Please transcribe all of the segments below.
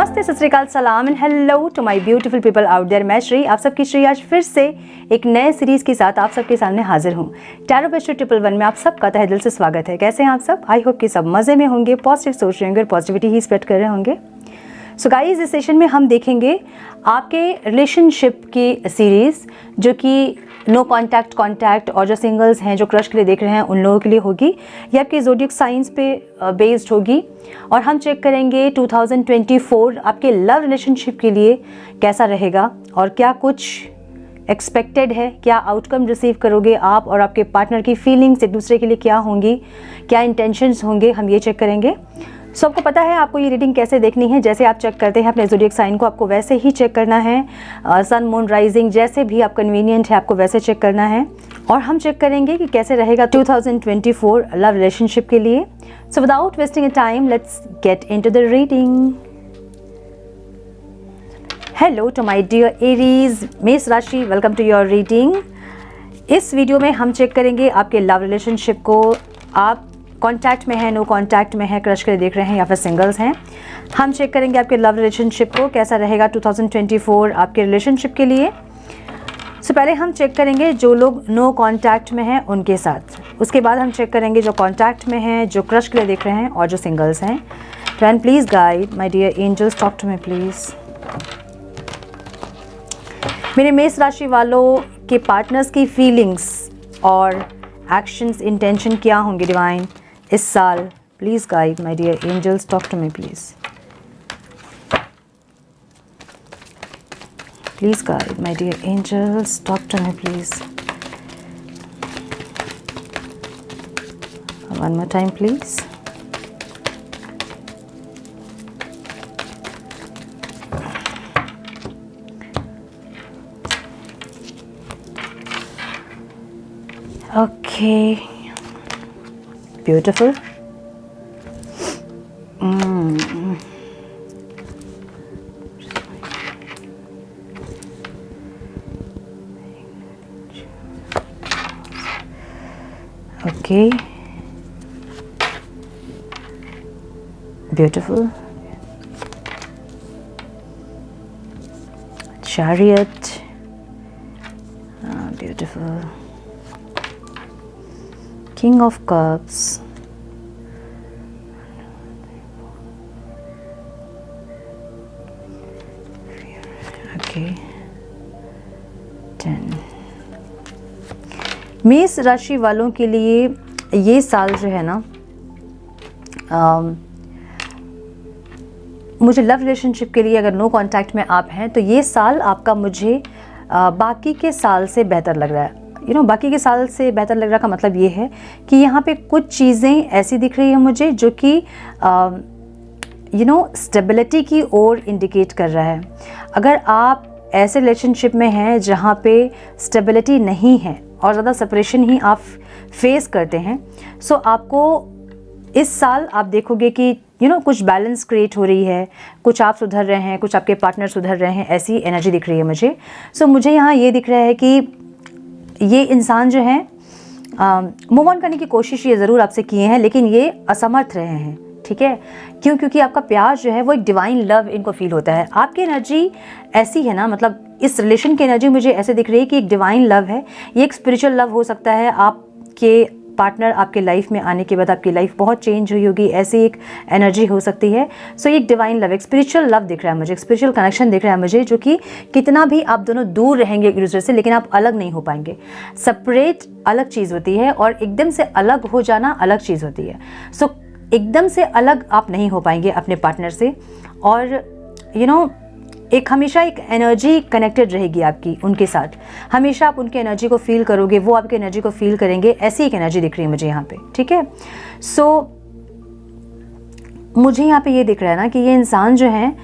नमस्ते, सत श्री अकाल, सलाम and hello to my beautiful people out there. मैं श्री, आप सबकी श्री आज फिर से एक नए सीरीज के साथ आप सबके सामने हाजिर हूँ। टैरो बेस्टो 111 में आप सबका तहे दिल से स्वागत है। कैसे हैं आप सब? आई होप कि सब मज़े में होंगे, पॉजिटिव सोच रहे होंगे और पॉजिटिविटी ही स्प्रेड कर रहे होंगे। सो गाइस, इस सेशन में हम देखेंगे आपके रिलेशनशिप की सीरीज़ जो कि नो कॉन्टैक्ट, कॉन्टैक्ट और जो सिंगल्स हैं जो क्रश के लिए देख रहे हैं उन लोगों के लिए होगी। ये आपके ज़ोडिएक साइंस पे बेस्ड होगी और हम चेक करेंगे 2024 आपके लव रिलेशनशिप के लिए कैसा रहेगा और क्या कुछ एक्सपेक्टेड है, क्या आउटकम रिसीव करोगे आप और आपके पार्टनर की फीलिंग्स एक दूसरे के लिए क्या होंगी, क्या इंटेंशंस होंगे, हम ये चेक करेंगे। सो आपको पता है आपको ये रीडिंग कैसे देखनी है। जैसे आप चेक करते हैं अपने ज़ोडिएक साइन को, आपको वैसे ही चेक करना है। सन, मून, राइजिंग जैसे भी आप कन्वीनियंट है आपको वैसे चेक करना है। और हम चेक करेंगे कि कैसे रहेगा 2024 लव रिलेशनशिप के लिए। So without wasting a time, let's get into the reading. Hello to my dear Aries, मेष राशि, वेलकम टू योर रीडिंग। इस वीडियो में हम चेक करेंगे आपके लव रिलेशनशिप को। आप कॉन्टैक्ट में है, नो कॉन्टैक्ट में है, क्रश के लिए देख रहे हैं या फिर सिंगल्स हैं। हम चेक करेंगे आपके लव रिलेशनशिप को कैसा रहेगा 2024 आपके रिलेशनशिप के लिए। सो पहले हम चेक करेंगे जो लोग नो कॉन्टैक्ट में हैं उनके साथ। उसके बाद हम चेक करेंगे जो कॉन्टैक्ट में हैं, जो क्रश के लिए देख रहे हैं और जो सिंगल्स हैं। And please guide my dear angels, talk to me please. मेरे मेष राशि वालों के पार्टनर्स की फीलिंग्स और एक्शंस, इंटेंशन क्या होंगे डिवाइन इस साल? Please guide my dear angels, talk to me please. Please guide my dear angels, talk to me please. One more time please. Okay, beautiful. Okay, beautiful. Chariot, beautiful. King of Cups, okay, 10। मेष राशि वालों के लिए ये साल जो है ना, मुझे लव रिलेशनशिप के लिए अगर नो कांटेक्ट में आप हैं तो ये साल आपका मुझे बाकी के साल से बेहतर लग रहा है। बाकी के साल से बेहतर लग रहा का मतलब ये है कि यहाँ पे कुछ चीज़ें ऐसी दिख रही है मुझे जो कि स्टेबिलिटी की ओर इंडिकेट कर रहा है। अगर आप ऐसे रिलेशनशिप में हैं जहाँ पे स्टेबिलिटी नहीं है और ज़्यादा सेपरेशन ही आप फेस करते हैं, सो आपको इस साल आप देखोगे कि कुछ बैलेंस क्रिएट हो रही है, कुछ आप सुधर रहे हैं, कुछ आपके पार्टनर सुधर रहे हैं, ऐसी एनर्जी दिख रही है मुझे। सो मुझे यहाँ ये दिख रहा है कि ये इंसान जो है मूव ऑन करने की कोशिश ये ज़रूर आपसे किए हैं लेकिन ये असमर्थ रहे हैं। ठीक है, क्यों? क्योंकि आपका प्यार जो है वो एक डिवाइन लव इनको फील होता है। आपकी एनर्जी ऐसी है ना, मतलब इस रिलेशन की एनर्जी मुझे ऐसे दिख रही है कि एक डिवाइन लव है। ये एक स्पिरिचुअल लव हो सकता है। आपके पार्टनर आपके लाइफ में आने के बाद आपकी लाइफ बहुत चेंज हुई होगी, ऐसी एक एनर्जी हो सकती है। सो ये एक डिवाइन लव, एक स्पिरिचुअल लव दिख रहा है मुझे, एक स्पिरिचुअल कनेक्शन दिख रहा है मुझे, जो कि कितना भी आप दोनों दूर रहेंगे एक दूसरे से लेकिन आप अलग नहीं हो पाएंगे। सेपरेट अलग चीज़ होती है और एकदम से अलग हो जाना अलग चीज़ होती है। सो एकदम से अलग आप नहीं हो पाएंगे अपने पार्टनर से और एक हमेशा एक एनर्जी कनेक्टेड रहेगी आपकी उनके साथ। हमेशा आप उनकी एनर्जी को फील करोगे, वो आपकी एनर्जी को फील करेंगे। ऐसी एक एनर्जी दिख रही है मुझे यहाँ पे। ठीक है, सो मुझे यहाँ पे ये दिख रहा है ना कि ये इंसान जो है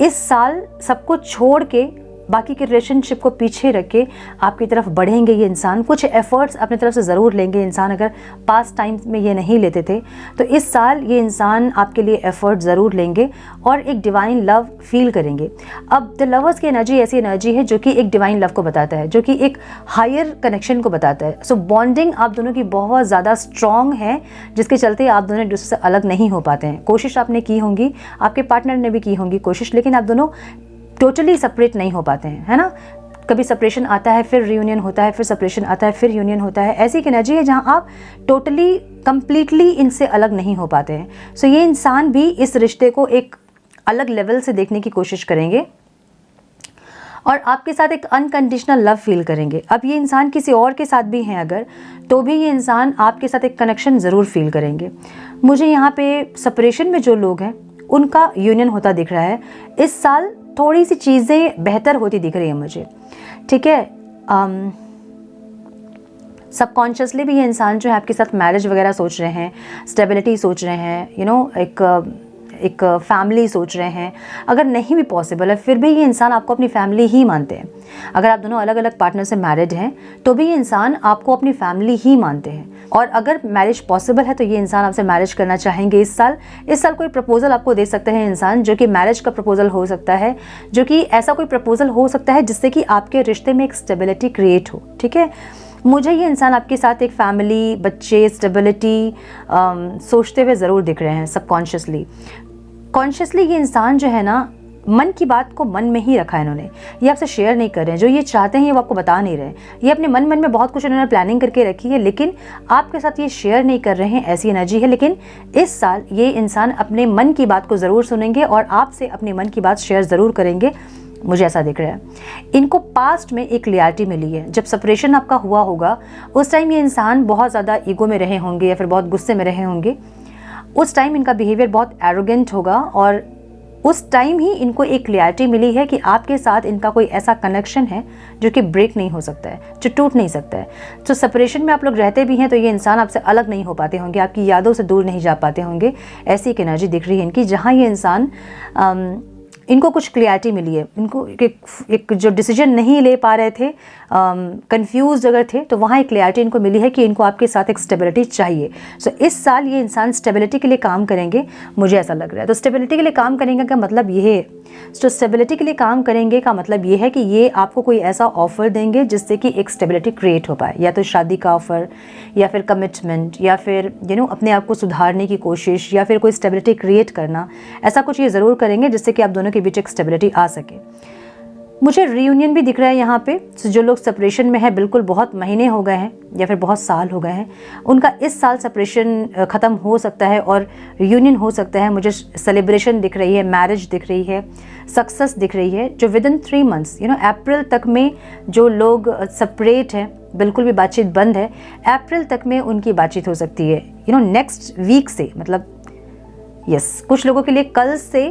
इस साल सब कुछ छोड़ के बाकी के रिलेशनशिप को पीछे रख के आपकी तरफ बढ़ेंगे ये इंसान, कुछ एफर्ट्स अपनी तरफ से ज़रूर लेंगे इंसान। अगर पास्ट टाइम्स में ये नहीं लेते थे तो इस साल ये इंसान आपके लिए एफर्ट ज़रूर लेंगे और एक डिवाइन लव फील करेंगे। अब द लवर्स की एनर्जी ऐसी एनर्जी है जो कि एक डिवाइन लव को बताता है, जो कि एक हायर कनेक्शन को बताता है। सो बॉन्डिंग आप दोनों की बहुत ज़्यादा स्ट्रॉन्ग है, जिसके चलते आप दोनों एक दूसरे से अलग नहीं हो पाते हैं। कोशिश आपने की होंगी, आपके पार्टनर ने भी की होंगी कोशिश, लेकिन आप दोनों टोटली सेपरेट नहीं हो पाते हैं, है ना। कभी सेपरेशन आता है, फिर रियूनियन होता है, फिर सेपरेशन आता है, फिर यूनियन होता है। ऐसी एक एनर्जी है जहां आप टोटली कंप्लीटली इनसे अलग नहीं हो पाते हैं। सो ये इंसान भी इस रिश्ते को एक अलग लेवल से देखने की कोशिश करेंगे और आपके साथ एक अनकंडीशनल लव फील करेंगे। अब ये इंसान किसी और के साथ भी हैं अगर, तो भी ये इंसान आपके साथ एक कनेक्शन ज़रूर फील करेंगे। मुझे यहाँ पे सेपरेशन में जो लोग हैं उनका यूनियन होता दिख रहा है। इस साल थोड़ी सी चीज़ें बेहतर होती दिख रही है मुझे, ठीक है। सबकॉन्शियसली भी ये इंसान जो है आपके साथ मैरिज वगैरह सोच रहे हैं, स्टेबिलिटी सोच रहे हैं, यू नो, एक फैमिली सोच रहे हैं। अगर नहीं भी पॉसिबल है फिर भी ये इंसान आपको अपनी फैमिली ही मानते हैं। अगर आप दोनों अलग अलग पार्टनर से मैरिड हैं तो भी ये इंसान आपको अपनी फैमिली ही मानते हैं। और अगर मैरिज पॉसिबल है तो ये इंसान आपसे मैरिज करना चाहेंगे इस साल। इस साल कोई प्रपोजल आपको दे सकते हैं इंसान, जो कि मैरिज का प्रपोजल हो सकता है, जो कि ऐसा कोई प्रपोजल हो सकता है जिससे कि आपके रिश्ते में एक स्टेबिलिटी क्रिएट हो, ठीक है। मुझे ये इंसान आपके साथ एक फैमिली, बच्चे, स्टेबिलिटी सोचते हुए ज़रूर दिख रहे हैं सबकॉन्शियसली। कॉन्शियसली ये इंसान जो है ना, मन की बात को मन में ही रखा है इन्होंने, ये आपसे शेयर नहीं कर रहे हैं। जो ये चाहते हैं वो आपको बता नहीं रहे। ये अपने मन में बहुत कुछ इन्होंने प्लानिंग करके रखी है, लेकिन आपके साथ ये शेयर नहीं कर रहे हैं, ऐसी एनर्जी है। लेकिन इस साल ये इंसान अपने मन की बात को ज़रूर सुनेंगे और आपसे अपने मन की बात शेयर ज़रूर करेंगे, मुझे ऐसा दिख रहा है। इनको पास्ट में एक क्लियरिटी मिली है। जब सेपरेशन आपका हुआ होगा उस टाइम ये इंसान बहुत ज़्यादा ईगो में रहे होंगे या फिर बहुत गुस्से में रहे होंगे। उस टाइम इनका बिहेवियर बहुत एरोगेंट होगा और उस टाइम ही इनको एक क्लियरिटी मिली है कि आपके साथ इनका कोई ऐसा कनेक्शन है जो कि ब्रेक नहीं हो सकता है, जो टूट नहीं सकता है। तो सेपरेशन में आप लोग रहते भी हैं तो ये इंसान आपसे अलग नहीं हो पाते होंगे, आपकी यादों से दूर नहीं जा पाते होंगे। ऐसी एक एनर्जी दिख रही है इनकी, जहाँ ये इंसान इनको कुछ क्लियरिटी मिली है। इनको एक जो डिसीजन नहीं ले पा रहे थे, कंफ्यूज अगर थे, तो वहाँ एक क्लियरिटी इनको मिली है कि इनको आपके साथ एक स्टेबिलिटी चाहिए। सो इस साल ये इंसान स्टेबिलिटी के लिए काम करेंगे, मुझे ऐसा लग रहा है। तो स्टेबिलिटी के लिए काम करेंगे का मतलब ये है, तो स्टेबिलिटी के लिए काम करेंगे का मतलब ये है कि ये आपको कोई ऐसा ऑफर देंगे जिससे कि एक स्टेबिलिटी क्रिएट हो पाए, या तो शादी का ऑफर या फिर कमिटमेंट या फिर अपने आप को सुधारने की कोशिश या फिर कोई स्टेबिलिटी क्रिएट करना। ऐसा कुछ ये ज़रूर करेंगे जिससे कि आप दोनों के बीच एक स्टेबिलिटी आ सके। मुझे रीयूनियन भी दिख रहा है यहाँ पे। जो लोग सेपरेशन में है, बिल्कुल बहुत महीने हो गए हैं या फिर बहुत साल हो गए हैं, उनका इस साल सेपरेशन ख़त्म हो सकता है और यूनियन हो सकता है। मुझे सेलिब्रेशन दिख रही है, मैरिज दिख रही है, सक्सेस दिख रही है, जो विद इन 3 मंथ्स अप्रैल तक में जो लोग सेपरेट हैं, बिल्कुल भी बातचीत बंद है, अप्रैल तक में उनकी बातचीत हो सकती है। नेक्स्ट वीक से, मतलब कुछ लोगों के लिए कल से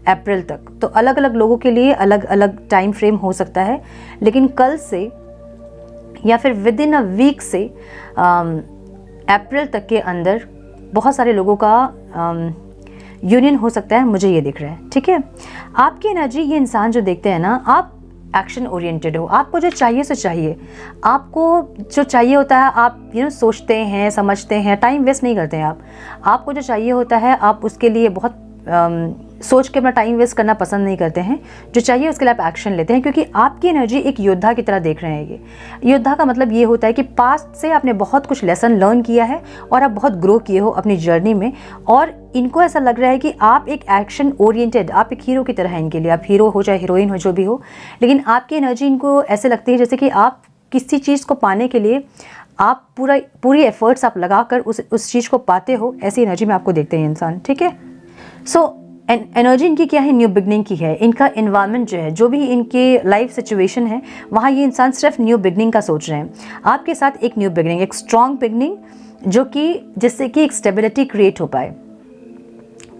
अप्रैल तक, तो अलग अलग लोगों के लिए अलग अलग टाइम फ्रेम हो सकता है, लेकिन कल से या फिर विद इन अ वीक से अप्रैल तक के अंदर बहुत सारे लोगों का यूनियन हो सकता है, मुझे ये दिख रहा है। ठीक है, आपकी एनर्जी, ये इंसान जो देखते हैं ना, आप एक्शन ओरिएंटेड हो। आपको जो चाहिए सो चाहिए, आपको जो चाहिए होता है आप सोचते हैं, समझते हैं, टाइम वेस्ट नहीं करते हैं। आपको जो चाहिए होता है आप उसके लिए बहुत सोच के अपना टाइम वेस्ट करना पसंद नहीं करते हैं। जो चाहिए उसके लिए आप एक्शन लेते हैं, क्योंकि आपकी एनर्जी एक योद्धा की तरह देख रहे हैं। ये योद्धा का मतलब ये होता है कि पास्ट से आपने बहुत कुछ लेसन लर्न किया है और आप बहुत ग्रो किए हो अपनी जर्नी में, और इनको ऐसा लग रहा है कि आप एक एक्शन ओरिएंटेड, आप एक हीरो की तरह हैं इनके लिए। आप हीरो हो चाहे हीरोइन हो, जो भी हो, लेकिन आपकी एनर्जी इनको ऐसे लगती है जैसे कि आप किसी चीज़ को पाने के लिए आप पूरी एफर्ट्स आप लगाकर उस चीज़ को पाते हो। ऐसी एनर्जी में आपको देखते हैं इंसान। ठीक है, सो एनर्जी इनकी क्या है, न्यू बिगनिंग की है। इनका एनवायरनमेंट जो है, जो भी इनके लाइफ सिचुएशन है, वहाँ ये इंसान सिर्फ न्यू बिगनिंग का सोच रहे हैं। आपके साथ एक न्यू बिगनिंग, एक स्ट्रॉन्ग बिगनिंग, जो कि जिससे कि एक स्टेबिलिटी क्रिएट हो पाए।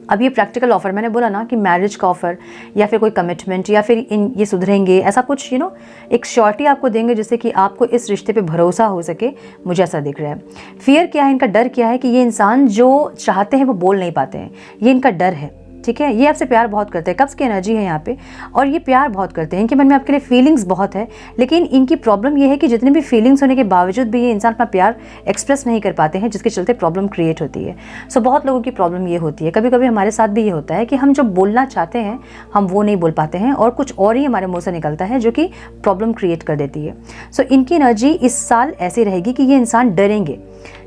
अब ये प्रैक्टिकल ऑफर, मैंने बोला ना कि मैरिज का ऑफर या फिर कोई कमिटमेंट या फिर ये सुधरेंगे, ऐसा कुछ एक श्योरिटी आपको देंगे जिससे कि आपको इस रिश्ते पे भरोसा हो सके। मुझे ऐसा दिख रहा है। फियर क्या है इनका, डर क्या है कि ये इंसान जो चाहते हैं वो बोल नहीं पाते हैं, ये इनका डर है। ठीक है। ये आपसे प्यार बहुत करते हैं, कब्ज़ की एनर्जी है यहाँ पे, और ये प्यार बहुत करते हैं, इनके मन में आपके लिए फीलिंग्स बहुत है। लेकिन इनकी प्रॉब्लम ये है कि जितने भी फीलिंग्स होने के बावजूद भी ये इंसान अपना प्यार एक्सप्रेस नहीं कर पाते हैं, जिसके चलते प्रॉब्लम क्रिएट होती है। सो बहुत लोगों की प्रॉब्लम ये होती है, कभी कभी हमारे साथ भी ये होता है कि हम जो बोलना चाहते हैं हम वो नहीं बोल पाते हैं, और कुछ और ही हमारे मुँह से निकलता है जो कि प्रॉब्लम क्रिएट कर देती है। सो इनकी एनर्जी इस साल ऐसी रहेगी कि ये इंसान डरेंगे,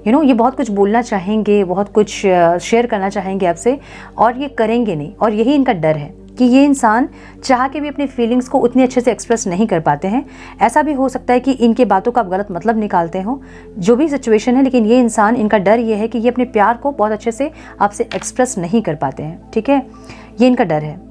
ये बहुत कुछ बोलना चाहेंगे, बहुत कुछ शेयर करना चाहेंगे आपसे, और ये करेंगे नहीं, और यही इनका डर है कि ये इंसान चाह के भी अपनी फीलिंग्स को उतनी अच्छे से एक्सप्रेस नहीं कर पाते हैं। ऐसा भी हो सकता है कि इनके बातों का आप गलत मतलब निकालते हो, जो भी सिचुएशन है, लेकिन ये इंसान, इनका डर ये है कि ये अपने प्यार को बहुत अच्छे से आपसे एक्सप्रेस नहीं कर पाते हैं, ठीक है। ये इनका डर है।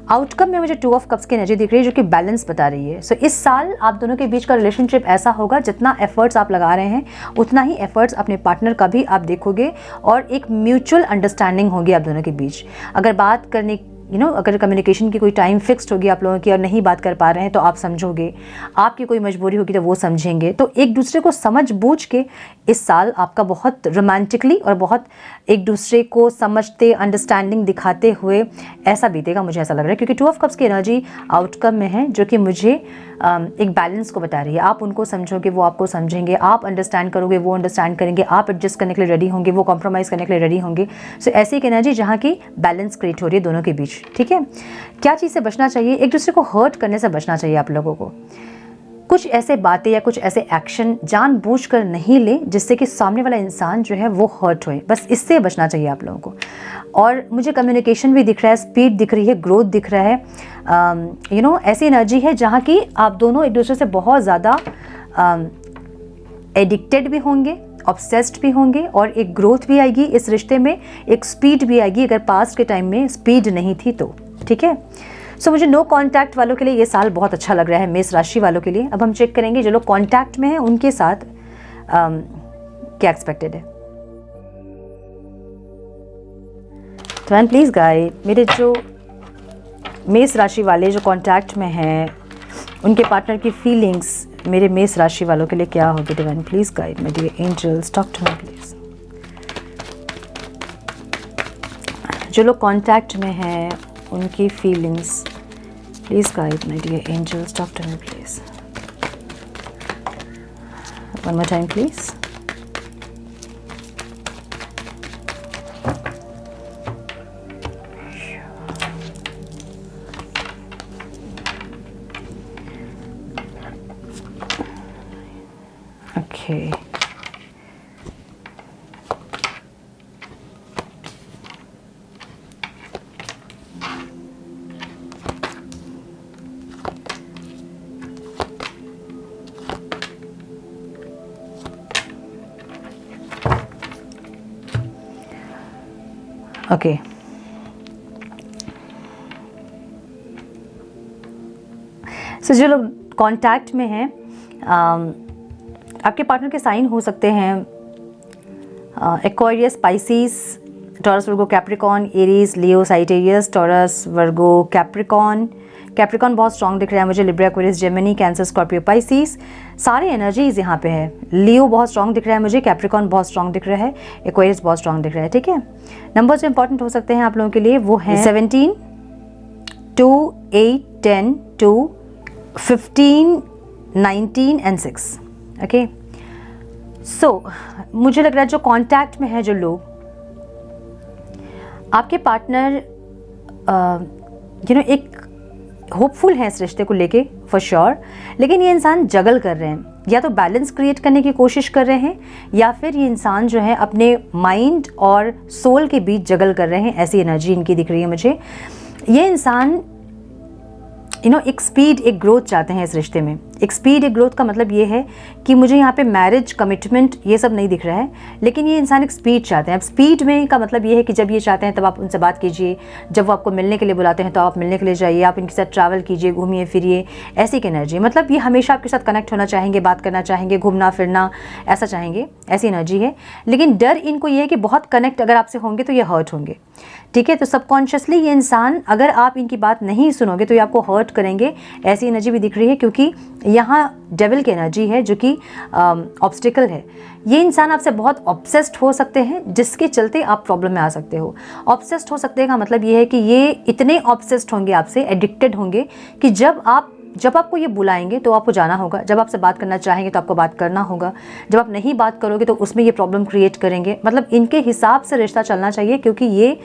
आउटकम में मुझे 2 ऑफ कप्स की एनर्जी दिख रही है जो कि बैलेंस बता रही है। सो इस साल आप दोनों के बीच का रिलेशनशिप ऐसा होगा, जितना एफर्ट्स आप लगा रहे हैं उतना ही एफर्ट्स अपने पार्टनर का भी आप देखोगे, और एक म्यूचुअल अंडरस्टैंडिंग होगी आप दोनों के बीच। अगर बात करने अगर कम्युनिकेशन की कोई टाइम फिक्स्ड होगी आप लोगों की और नहीं बात कर पा रहे हैं तो आप समझोगे, आपकी कोई मजबूरी होगी तो वो समझेंगे। तो एक दूसरे को समझ बूझ के इस साल आपका बहुत रोमांटिकली और बहुत एक दूसरे को समझते, अंडरस्टैंडिंग दिखाते हुए ऐसा बीतेगा, मुझे ऐसा लग रहा है, क्योंकि 2 ऑफ कप्स की एनर्जी आउटकम में है जो कि मुझे एक बैलेंस को बता रही है। आप उनको समझोगे, वो आपको समझेंगे, आप अंडरस्टैंड करोगे, वो अंडरस्टैंड करेंगे, आप एडजस्ट करने के लिए रेडी होंगे, वो कॉम्प्रोमाइज़ करने के लिए रेडी होंगे। सो ऐसी एक एनर्जी जहाँ की बैलेंस क्रिएट हो रही है दोनों के बीच, ठीक है। क्या चीज़ से बचना चाहिए? एक दूसरे को हर्ट करने से बचना चाहिए आप लोगों को। कुछ ऐसे बातें या कुछ ऐसे एक्शन जानबूझकर नहीं ले जिससे कि सामने वाला इंसान जो है वो हर्ट होए, बस इससे बचना चाहिए आप लोगों को। और मुझे कम्युनिकेशन भी दिख रहा है, स्पीड दिख रही है, ग्रोथ दिख रहा है। ऐसी एनर्जी है जहाँ की आप दोनों एक दूसरे से बहुत ज़्यादा एडिक्टेड भी होंगे, ऑब्सेस्ड भी होंगे, और एक ग्रोथ भी आएगी इस रिश्ते में, एक स्पीड भी आएगी अगर पास्ट के टाइम में स्पीड नहीं थी तो, ठीक है। सो मुझे नो कांटेक्ट वालों के लिए ये साल बहुत अच्छा लग रहा है, मेष राशि वालों के लिए। अब हम चेक करेंगे जो लोग कांटेक्ट में हैं उनके साथ क्या एक्सपेक्टेड है। तो एंड प्लीज़ गाइड मेरे जो मेष राशि वाले जो कांटेक्ट में हैं उनके पार्टनर की फीलिंग्स मेरे मेष राशि वालों के लिए क्या होगी। Divine please guide my dear angels, talk to me please. जो लोग कांटेक्ट में हैं उनकी feelings please guide my dear angels, talk to me please. One more time please. Okay. Okay. So जो लोग कांटेक्ट में हैं आपके पार्टनर के साइन हो सकते हैं Aquarius, species, taurus, Virgo, Capricorn, Aries, Leo, Sagittarius, taurus, Virgo, Capricorn बहुत स्ट्रॉन्ग दिख रहा है मुझे, Libra, Aquarius, Gemini, cancer, Scorpio, Pisces, सारे एनर्जीज यहाँ पे है। लियो बहुत स्ट्रॉन्ग दिख रहा है मुझे, कैप्रिकॉन बहुत स्ट्रॉन्ग दिख रहा है, एक्वेरियस बहुत स्ट्रॉन्ग दिख रहा है, ठीक है। नंबर्स जो इंपॉर्टेंट हो सकते हैं आप लोगों के लिए वो है 17, 2, 8, 10, 2, 15, 19 एंड 6। ओके। सो मुझे लग रहा है जो कांटेक्ट में है जो लोग, आपके पार्टनर एक होपफुल है इस रिश्ते को लेके फॉर श्योर, लेकिन ये इंसान जगल कर रहे हैं, या तो बैलेंस क्रिएट करने की कोशिश कर रहे हैं या फिर ये इंसान जो है अपने माइंड और सोल के बीच जगल कर रहे हैं। ऐसी एनर्जी इनकी दिख रही है मुझे। ये इंसान एक स्पीड, एक ग्रोथ चाहते हैं इस रिश्ते में। एक स्पीड, एक ग्रोथ का मतलब ये है कि मुझे यहाँ पे मैरिज, कमिटमेंट ये सब नहीं दिख रहा है, लेकिन ये इंसान एक स्पीड चाहते हैं। अब स्पीड में का मतलब ये है कि जब ये चाहते हैं तब आप उनसे बात कीजिए, जब वो आपको मिलने के लिए बुलाते हैं तो आप मिलने के लिए जाइए, आप इनके साथ ट्रैवल कीजिए, घूमिए फिरिए, ऐसी की एनर्जी। मतलब ये हमेशा आपके साथ कनेक्ट होना चाहेंगे, बात करना चाहेंगे, घूमना फिरना ऐसा चाहेंगे, ऐसी एनर्जी है। लेकिन डर इनको ये है कि बहुत कनेक्ट अगर आपसे होंगे तो ये हर्ट होंगे, ठीक है। तो सबकॉन्शियसली ये इंसान, अगर आप इनकी बात नहीं सुनोगे तो ये आपको हर्ट करेंगे, ऐसी एनर्जी भी दिख रही है, क्योंकि यहाँ डेविल की एनर्जी है जो कि ऑब्स्टिकल है। ये इंसान आपसे बहुत ऑब्सेस्ड हो सकते हैं, जिसके चलते आप प्रॉब्लम में आ सकते हो। ऑब्सेस्ड हो सकते हैं का मतलब ये है कि ये इतने ऑब्सेस्ड होंगे आपसे, एडिक्टेड होंगे कि जब आपको ये बुलाएंगे तो आपको जाना होगा, जब आपसे बात करना चाहेंगे तो आपको बात करना होगा, जब आप नहीं बात करोगे तो उसमें ये प्रॉब्लम क्रिएट करेंगे। मतलब इनके हिसाब से रिश्ता चलना चाहिए, क्योंकि ये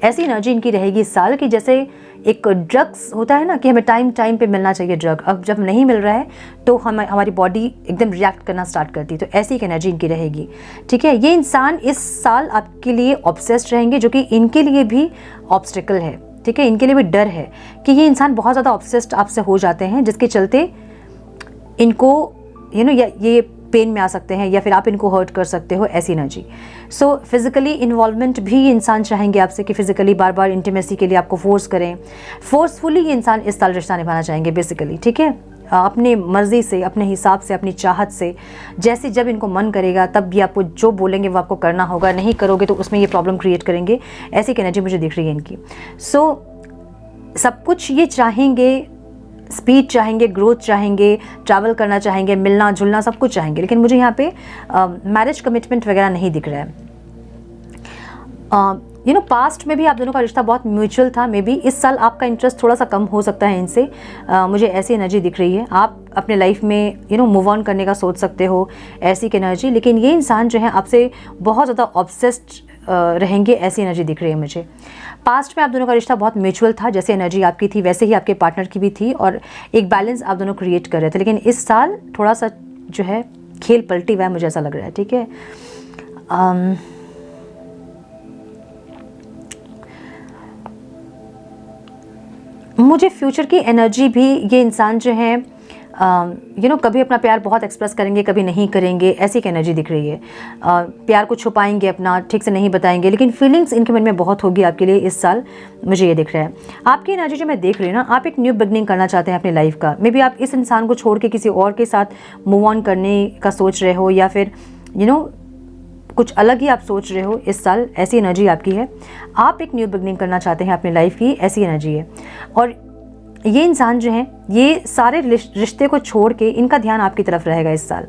ऐसी एनर्जी इनकी रहेगी इस साल की जैसे एक ड्रग्स होता है ना कि हमें टाइम पे मिलना चाहिए ड्रग, अब जब नहीं मिल रहा है तो हमारी बॉडी एकदम रिएक्ट करना स्टार्ट करती है। तो ऐसी एक एनर्जी इनकी रहेगी, ठीक है। ये इंसान इस साल आपके लिए ऑब्सेस्ड रहेंगे, जो कि इनके लिए भी ऑब्स्टिकल है, ठीक है। इनके लिए भी डर है कि ये इंसान बहुत ज़्यादा ऑब्सेस्ड आपसे हो जाते हैं, जिसके चलते इनको ये पेन में आ सकते हैं या फिर आप इनको हर्ट कर सकते हो, ऐसी एनर्जी। सो फिजिकली इन्वॉल्वमेंट भी इंसान चाहेंगे आपसे कि फिजिकली बार बार इंटीमेसी के लिए आपको फोर्स करें। फोर्सफुली ये इंसान इस साल रिश्ता निभाना चाहेंगे बेसिकली, ठीक है। अपनी मर्जी से, अपने हिसाब से, अपनी चाहत से, जैसे जब इनको मन करेगा तब भी आपको जो बोलेंगे वो आपको करना होगा, नहीं करोगे तो उसमें ये प्रॉब्लम क्रिएट करेंगे। ऐसी एक एनर्जी मुझे दिख रही है इनकी। सो सब कुछ ये चाहेंगे, स्पीड चाहेंगे, ग्रोथ चाहेंगे, ट्रैवल करना चाहेंगे, मिलना जुलना सब कुछ चाहेंगे, लेकिन मुझे यहाँ पे मैरिज कमिटमेंट वगैरह नहीं दिख रहा है। पास्ट में भी आप दोनों का रिश्ता बहुत म्यूचुअल था, मे बी इस साल आपका इंटरेस्ट थोड़ा सा कम हो सकता है इनसे। मुझे ऐसी एनर्जी दिख रही है। आप अपने लाइफ में मूव ऑन करने का सोच सकते हो, ऐसी की एनर्जी। लेकिन ये इंसान जो है आपसे बहुत ज़्यादा ऑब्सेस्ड रहेंगे, ऐसी एनर्जी दिख रही है मुझे। पास्ट में आप दोनों का रिश्ता बहुत म्यूचुअल था, जैसे एनर्जी आपकी थी वैसे ही आपके पार्टनर की भी थी, और एक बैलेंस आप दोनों क्रिएट कर रहे थे। लेकिन इस साल थोड़ा सा जो है खेल पलटी हुआ है, मुझे ऐसा लग रहा है, ठीक है। मुझे फ्यूचर की एनर्जी भी, ये इंसान जो है कभी अपना प्यार बहुत एक्सप्रेस करेंगे, कभी नहीं करेंगे, ऐसी एक एनर्जी दिख रही है। प्यार को छुपाएंगे, अपना ठीक से नहीं बताएंगे, लेकिन फीलिंग्स इनके मन में बहुत होगी आपके लिए इस साल, मुझे ये दिख रहा है। आपकी एनर्जी जो मैं देख रही हूँ ना, आप एक न्यू बिगनिंग करना चाहते हैं अपनी लाइफ का। मे बी आप इस इंसान को छोड़ के किसी और के साथ मूव ऑन करने का सोच रहे हो, या फिर कुछ अलग ही आप सोच रहे हो इस साल, ऐसी एनर्जी आपकी है। आप एक न्यू बिगनिंग करना चाहते हैं अपनी लाइफ की, ऐसी एनर्जी है। और ये इंसान जो है, ये सारे रिश्ते को छोड़ के इनका ध्यान आपकी तरफ रहेगा इस साल।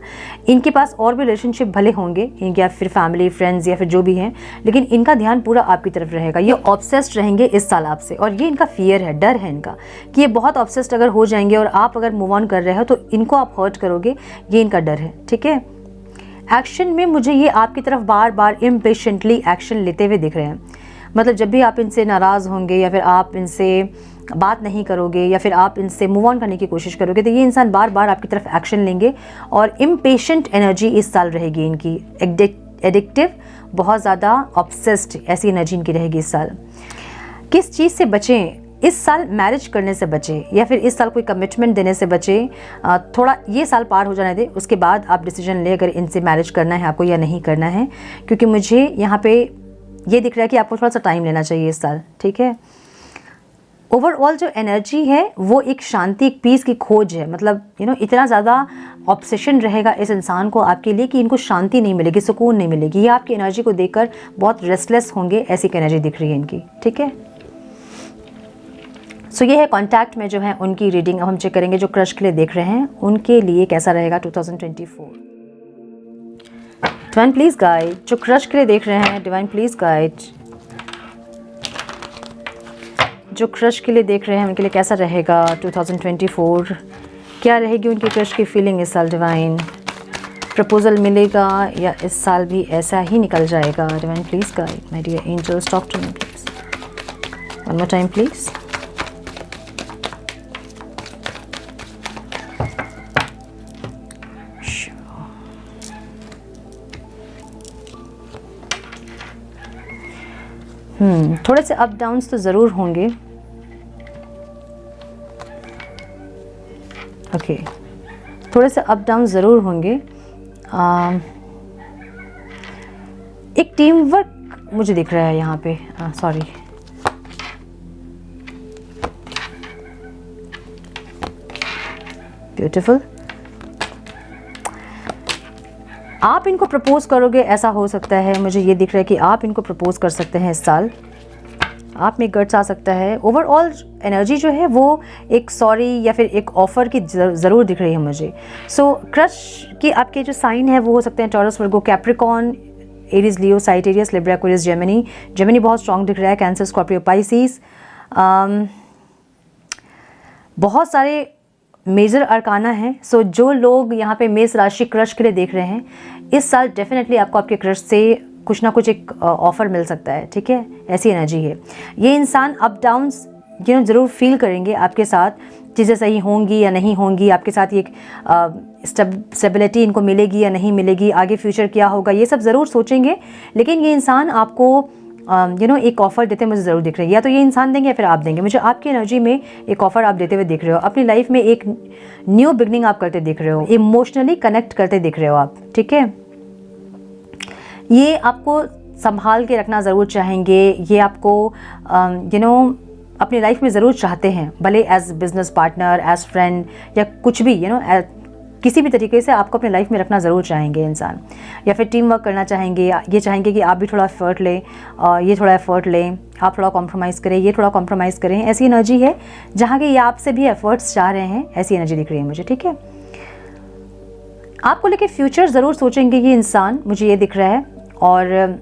इनके पास और भी रिलेशनशिप भले होंगे, या फिर फैमिली, फ्रेंड्स, या फिर जो भी हैं, लेकिन इनका ध्यान पूरा आपकी तरफ रहेगा। ये ऑब्सेस्ड रहेंगे इस साल आपसे, और ये इनका फियर है, डर है इनका कि ये बहुत ऑब्सेस्ड अगर हो जाएंगे और आप अगर मूव ऑन कर रहे हो तो इनको आप हर्ट करोगे, ये इनका डर है, ठीक है। एक्शन में मुझे ये आपकी तरफ बार बार इम्पेशेंटली एक्शन लेते हुए दिख रहे हैं। मतलब जब भी आप इनसे नाराज़ होंगे, या फिर आप इनसे बात नहीं करोगे, या फिर आप इनसे मूव ऑन करने की कोशिश करोगे, तो ये इंसान बार बार आपकी तरफ एक्शन लेंगे। और इम्पेशेंट एनर्जी इस साल रहेगी इनकी, एडिक्टिव, बहुत ज़्यादा ऑब्सेस्ड, ऐसी एनर्जी इनकी रहेगी इस साल। किस चीज़ से बचें इस साल? मैरिज करने से बचें, या फिर इस साल कोई कमिटमेंट देने से बचें। थोड़ा ये साल पार हो जाने दें, उसके बाद आप डिसीजन लें अगर इनसे मैरिज करना है आपको या नहीं करना है, क्योंकि मुझे यहाँ पे ये दिख रहा है कि आपको थोड़ा सा टाइम लेना चाहिए इस साल, ठीक है। ओवरऑल जो एनर्जी है वो एक शांति, एक पीस की खोज है। मतलब इतना ज़्यादा ऑब्सेशन रहेगा इस इंसान को आपके लिए कि इनको शांति नहीं मिलेगी, सुकून नहीं मिलेगी। ये आपकी एनर्जी को देखकर बहुत रेस्टलेस होंगे, ऐसी एनर्जी दिख रही है इनकी, ठीक है। सो ये है कॉन्टैक्ट में जो है उनकी रीडिंग। अब हम चेक करेंगे जो क्रश के लिए देख रहे हैं उनके लिए कैसा रहेगा 2024। डिवाइन प्लीज गाइड, जो क्रश के लिए देख रहे हैं, डिवाइन प्लीज गाइड, जो क्रश के लिए देख रहे हैं उनके लिए कैसा रहेगा 2024। क्या रहेगी उनकी क्रश की फीलिंग इस साल? डिवाइन प्रपोजल मिलेगा या इस साल भी ऐसा ही निकल जाएगा? Divine please guide, my dear angels, talk to me please, one more time please. थोड़े से अप डाउन्स तो ज़रूर होंगे। ओके, थोड़े से अप डाउन ज़रूर होंगे। एक टीम वर्क मुझे दिख रहा है यहाँ पे, सॉरी, ब्यूटीफुल। आप इनको प्रपोज करोगे, ऐसा हो सकता है, मुझे ये दिख रहा है कि आप इनको प्रपोज कर सकते हैं इस साल। आप में गट्स आ सकता है। ओवरऑल एनर्जी जो है वो एक सॉरी या फिर एक ऑफ़र की ज़रूर दिख रही है मुझे। सो क्रश की आपके जो साइन है वो हो सकते हैं Taurus, Virgo, Capricorn, Aries, Leo, Sagittarius, Libra, Aquarius, Gemini. Gemini बहुत स्ट्रॉन्ग दिख रहा है। Cancer, Scorpio, Pisces. बहुत सारे मेजर अरकाना हैं। सो जो लोग यहाँ पे मेष राशि क्रश के लिए देख रहे हैं, इस साल डेफिनेटली आपको आपके क्रश से कुछ ना कुछ एक ऑफ़र मिल सकता है, ठीक है, ऐसी एनर्जी है। ये इंसान अप डाउन्स ज़रूर फील करेंगे आपके साथ, चीज़ें सही होंगी या नहीं होंगी, आपके साथ ये स्टेबिलिटी इनको मिलेगी या नहीं मिलेगी, आगे फ्यूचर क्या होगा, ये सब ज़रूर सोचेंगे। लेकिन ये इंसान आपको एक ऑफ़र देते मुझे ज़रूर दिख रही है। या तो ये इंसान देंगे या फिर आप देंगे। मुझे आपकी एनर्जी में एक ऑफ़र आप देते हुए दिख रहे हो। अपनी लाइफ में एक न्यू बिगनिंग आप करते दिख रहे हो, इमोशनली कनेक्ट करते दिख रहे हो आप, ठीक है। ये आपको संभाल के रखना ज़रूर चाहेंगे। ये आपको अपनी लाइफ में ज़रूर चाहते हैं, भले as business partner, as friend या कुछ भी किसी भी तरीके से आपको अपनी लाइफ में रखना ज़रूर चाहेंगे इंसान। या फिर टीम वर्क करना चाहेंगे, ये चाहेंगे कि आप भी थोड़ा एफर्ट लें, ये थोड़ा एफर्ट लें, आप थोड़ा कॉम्प्रोमाइज़ करें, ये थोड़ा कॉम्प्रोमाइज़ करें। ऐसी एनर्जी है जहाँ के ये आपसे भी एफर्ट्स चाह रहे हैं, ऐसी एनर्जी दिख रही है मुझे, ठीक है। आपको लेके फ्यूचर ज़रूर सोचेंगे ये इंसान, मुझे ये दिख रहा है। और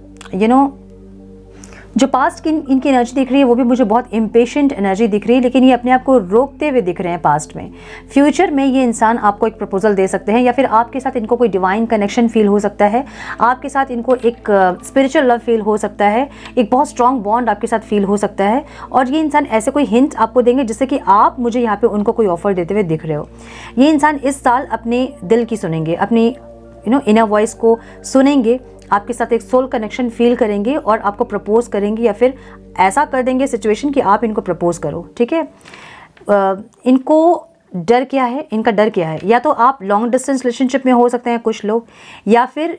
जो पास्ट की इनकी एनर्जी दिख रही है वो भी मुझे बहुत इम्पेशेंट एनर्जी दिख रही है, लेकिन ये अपने आप को रोकते हुए दिख रहे हैं पास्ट में। फ्यूचर में ये इंसान आपको एक प्रपोजल दे सकते हैं, या फिर आपके साथ इनको कोई डिवाइन कनेक्शन फील हो सकता है, आपके साथ इनको एक स्पिरिचुअल लव फील हो सकता है, एक बहुत स्ट्रॉन्ग बॉन्ड आपके साथ फील हो सकता है। और ये इंसान ऐसे कोई हिंट आपको देंगे जिससे कि आप मुझे यहाँ पे उनको कोई ऑफर देते हुए दिख रहे हो। ये इंसान इस साल अपने दिल की सुनेंगे, अपनी इनर वॉइस को सुनेंगे, आपके साथ एक सोल कनेक्शन फील करेंगे और आपको प्रपोज करेंगे, या फिर ऐसा कर देंगे सिचुएशन कि आप इनको प्रपोज करो, ठीक है। इनको डर क्या है, इनका डर क्या है, या तो आप लॉन्ग डिस्टेंस रिलेशनशिप में हो सकते हैं कुछ लोग, या फिर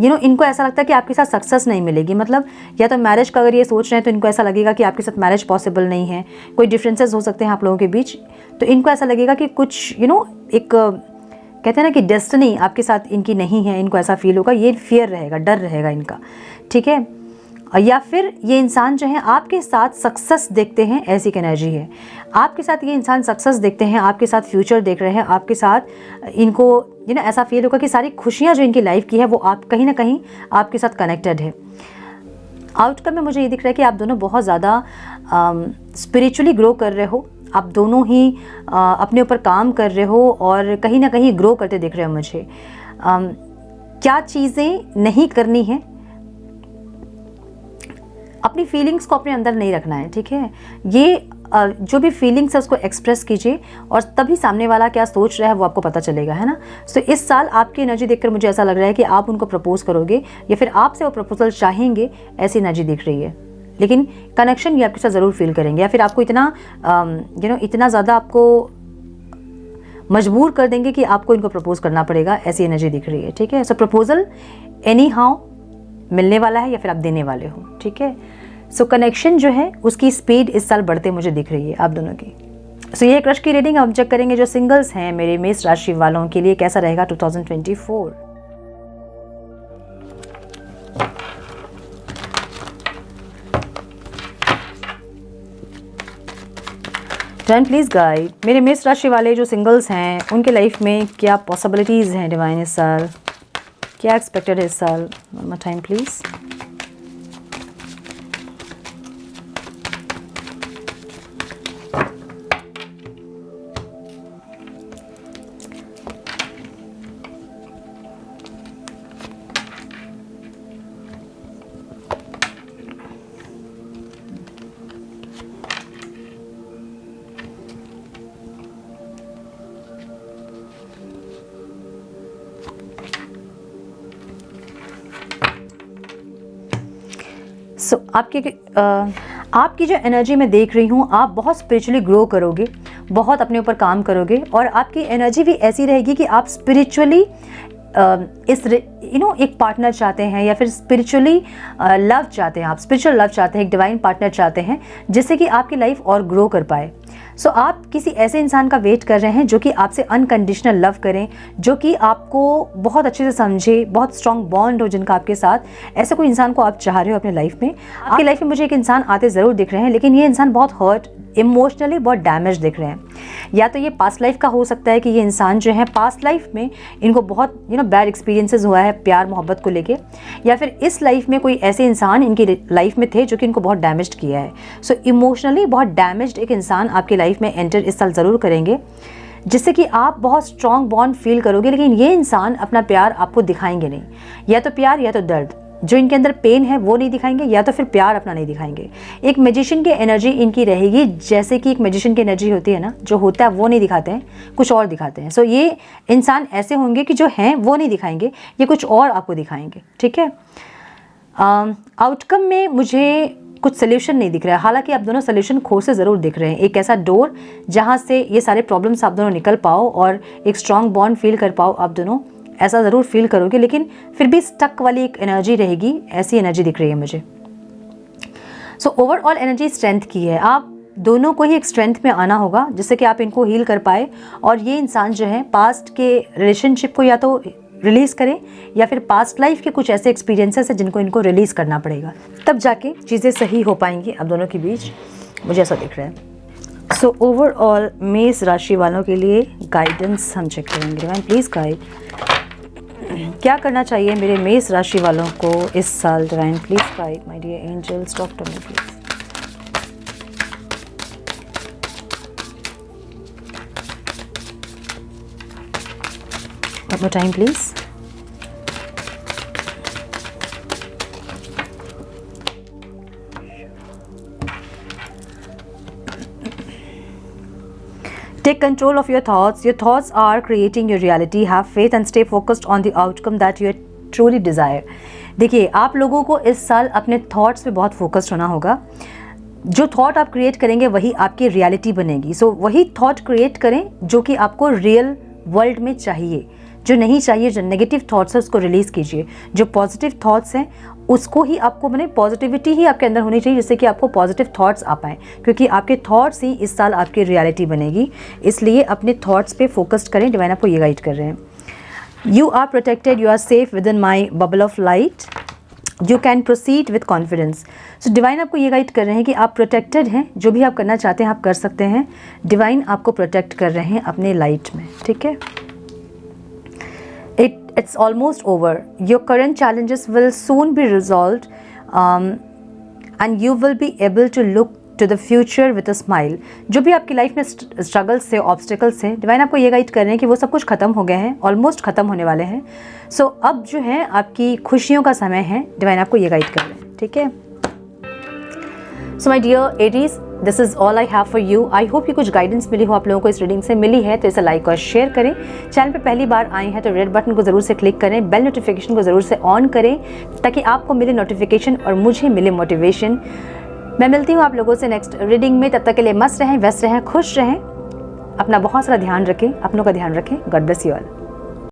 इनको ऐसा लगता है कि आपके साथ सक्सेस नहीं मिलेगी। मतलब या तो मैरिज का अगर ये सोच रहे हैं तो इनको ऐसा लगेगा कि आपके साथ मैरिज पॉसिबल नहीं है, कोई डिफरेंसेस हो सकते हैं आप लोगों के बीच। तो इनको ऐसा लगेगा कि कुछ एक कहते हैं ना कि डेस्टिनी आपके साथ इनकी नहीं है, इनको ऐसा फील होगा, ये फियर रहेगा, डर रहेगा इनका, ठीक है। या फिर ये इंसान जो है आपके साथ सक्सेस देखते हैं, ऐसी की एनर्जी है। आपके साथ ये इंसान सक्सेस देखते हैं, आपके साथ फ्यूचर देख रहे हैं, आपके साथ इनको ऐसा फील होगा कि सारी खुशियाँ जो इनकी लाइफ की है वो आप कहीं ना कहीं आपके साथ कनेक्टेड है। आउटकम में मुझे ये दिख रहा है कि आप दोनों बहुत ज़्यादा स्पिरिचुअली ग्रो कर रहे हो, आप दोनों ही अपने ऊपर काम कर रहे हो और कहीं ना कहीं ग्रो करते दिख रहे हो मुझे। क्या चीज़ें नहीं करनी है, अपनी फीलिंग्स को अपने अंदर नहीं रखना है, ठीक है। ये जो भी फीलिंग्स है उसको एक्सप्रेस कीजिए और तभी सामने वाला क्या सोच रहा है वो आपको पता चलेगा, है ना। सो इस साल आपकी एनर्जी देखकर मुझे ऐसा लग रहा है कि आप उनको प्रपोज करोगे या फिर आपसे वो प्रपोजल चाहेंगे, ऐसी एनर्जी दिख रही है। लेकिन कनेक्शन ये आपके साथ ज़रूर फील करेंगे, या फिर आपको इतना इतना ज़्यादा आपको मजबूर कर देंगे कि आपको इनको प्रपोज करना पड़ेगा, ऐसी एनर्जी दिख रही है, ठीक है। सो प्रपोजल एनी हाउ मिलने वाला है या फिर आप देने वाले हो, ठीक है। सो कनेक्शन जो है उसकी स्पीड इस साल बढ़ते मुझे दिख रही है आप दोनों की। सो ये क्रश की रीडिंग हम चेक करेंगे जो सिंगल्स हैं मेरे मेष राशि वालों के लिए कैसा रहेगा 2024। टर्न प्लीज गाइड, मेरे मेष राशि वाले जो सिंगल्स हैं उनके लाइफ में क्या पॉसिबिलिटीज़ हैं डिवाइन इस साल, क्या एक्सपेक्टेड है इस साल। One more time please. आपकी जो एनर्जी मैं देख रही हूँ, आप बहुत स्पिरिचुअली ग्रो करोगे, बहुत अपने ऊपर काम करोगे और आपकी एनर्जी भी ऐसी रहेगी कि आप स्पिरिचुअली इस एक पार्टनर चाहते हैं या फिर स्पिरिचुअली लव चाहते हैं, आप स्पिरिचुअल लव चाहते हैं, एक डिवाइन पार्टनर चाहते हैं जिससे कि आपकी लाइफ और ग्रो कर पाए। सो आप किसी ऐसे इंसान का वेट कर रहे हैं जो कि आपसे अनकंडीशनल लव करें, जो कि आपको बहुत अच्छे से समझे, बहुत स्ट्रॉन्ग बॉन्ड हो जिनका आपके साथ, ऐसे कोई इंसान को आप चाह रहे हो अपने लाइफ में। आपकी लाइफ में मुझे एक इंसान आते ज़रूर दिख रहे हैं, लेकिन ये इंसान बहुत हर्ट, इमोशनली बहुत डैमेज दिख रहे हैं। या तो ये पास्ट लाइफ का हो सकता है कि ये इंसान जो है पास्ट लाइफ में इनको बहुत बैड एक्सपीरियंसेस हुआ है प्यार मोहब्बत को लेके, या फिर इस लाइफ में कोई ऐसे इंसान इनकी लाइफ में थे जो कि इनको बहुत डैमेज किया है। सो इमोशनली बहुत डैमेज्ड एक इंसान आपकी लाइफ में एंटर इस साल ज़रूर करेंगे, जिससे कि आप बहुत स्ट्रॉन्ग बॉन्ड फील करोगे, लेकिन ये इंसान अपना प्यार आपको दिखाएंगे नहीं। या तो प्यार या तो दर्द, जो इनके अंदर पेन है वो नहीं दिखाएंगे, या तो फिर प्यार अपना नहीं दिखाएंगे। एक मैजिशियन की एनर्जी इनकी रहेगी, जैसे कि एक मैजिशियन की एनर्जी होती है ना, जो होता है वो नहीं दिखाते हैं, कुछ और दिखाते हैं। सो ये इंसान ऐसे होंगे कि जो हैं वो नहीं दिखाएंगे, ये कुछ और आपको दिखाएंगे, ठीक है। आउटकम में मुझे कुछ सोल्यूशन नहीं दिख रहा है, हालांकि आप दोनों सोल्यूशन खोज से ज़रूर दिख रहे हैं। एक ऐसा डोर जहाँ से ये सारे प्रॉब्लम्स आप दोनों निकल पाओ और एक स्ट्रॉन्ग बॉन्ड फील कर पाओ, आप दोनों ऐसा ज़रूर फील करोगे, लेकिन फिर भी स्टक वाली एक एनर्जी रहेगी, ऐसी एनर्जी दिख रही है मुझे। सो ओवरऑल एनर्जी स्ट्रेंथ की है, आप दोनों को ही एक स्ट्रेंथ में आना होगा जिससे कि आप इनको हील कर पाए, और ये इंसान जो है पास्ट के रिलेशनशिप को या तो रिलीज़ करें या फिर पास्ट लाइफ के कुछ ऐसे एक्सपीरियंसेस हैं जिनको इनको रिलीज़ करना पड़ेगा, तब जाके चीज़ें सही हो पाएंगी आप दोनों के बीच, मुझे ऐसा दिख रहा है। सो ओवरऑल मेष राशि वालों के लिए गाइडेंस हम चेक करेंगे। डिवाइन प्लीज़ गाइड, क्या करना चाहिए मेरे मेष राशि वालों को इस साल। Divine please guide my dear angels, talk to me please. One more time please. Take control of your thoughts. Your thoughts are creating your reality. Have faith and stay focused on the outcome that you truly desire. देखिए, आप लोगों को इस साल अपने thoughts पे बहुत focused होना होगा। जो थॉट आप क्रिएट करेंगे वही आपकी रियलिटी बनेगी। सो वही थॉट क्रिएट करें जो कि आपको रियल वर्ल्ड में चाहिए। जो नहीं चाहिए, जो नेगेटिव थॉट्स है उसको रिलीज़ कीजिए। जो पॉजिटिव थॉट्स हैं उसको ही आपको पॉजिटिविटी ही आपके अंदर होनी चाहिए, जिससे कि आपको पॉजिटिव थॉट्स आ पाएँ, क्योंकि आपके थॉट्स ही इस साल आपकी रियलिटी बनेगी। इसलिए अपने थॉट्स पे फोकस्ड करें। डिवाइन आपको ये गाइड कर रहे हैं। You are protected, you are safe within my bubble of light, you can proceed with confidence. So divine आपको ये गाइड कर रहे हैं कि आप प्रोटेक्टेड हैं, जो भी आप करना चाहते हैं आप कर सकते हैं। डिवाइन आपको प्रोटेक्ट कर रहे हैं अपने लाइट में, ठीक है। It's almost over. Your current challenges will soon be resolved, and you will be able to look to the future with a smile. जो भी आपकी लाइफ में स्ट्रगल्स थे, ऑब्स्टिकल्स थे, डिवाइन आपको ये गाइड कर रहे हैं कि वो सब कुछ खत्म हो गए हैं, ऑलमोस्ट खत्म होने वाले हैं। सो अब जो है आपकी खुशियों का समय है। डिवाइन आपको ये गाइड कर रहे हैं, ठीक है। So my dear Aries, this is all I have for you. I hope कि कुछ गाइडेंस मिली हो आप लोगों को, इस रीडिंग से मिली है तो इसे लाइक और शेयर करें। चैनल पे पहली बार आए हैं तो रेड बटन को ज़रूर से क्लिक करें, बेल नोटिफिकेशन को ज़रूर से ऑन करें ताकि आपको मिले नोटिफिकेशन और मुझे मिले मोटिवेशन। मैं मिलती हूँ आप लोगों से नेक्स्ट रीडिंग में। तब तक के लिए मस्त रहें, व्यस्त रहें, खुश रहें, अपना बहुत सारा ध्यान रखें, अपनों का ध्यान रखें। God bless you all.